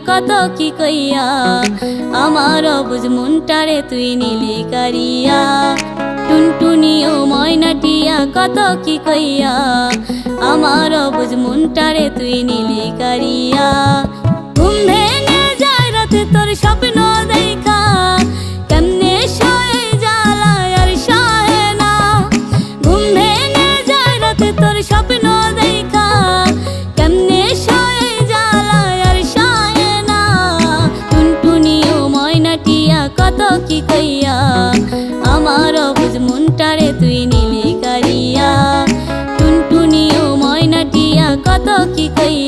কত কি কইয়া আমার অবুঝ মনটারে তুই নিলি কারিয়া টুনটুনি ও ময়নাটিয়া কত কি কইয়া আমার অবুঝ মনটারে তুই নিলি কারিয়া ঘুম ভেঙে যায় রাতে তোর স্বপ্ন দেখা কেমনে শোয়ে জ্বালায় আর সহে না ঘুম ভেঙে যায় রাতে তোর স্বপ্ন দেখা কেমনে শোয়ে জ্বালায় আর সহে না টুনটুনি ও ময়নাটিয়া কত কি কইয়া আমার অবুঝ মনটারে তুই নিলি কারিয়া টুনটুনি ও ময়নাটিয়া কত কি কইয়া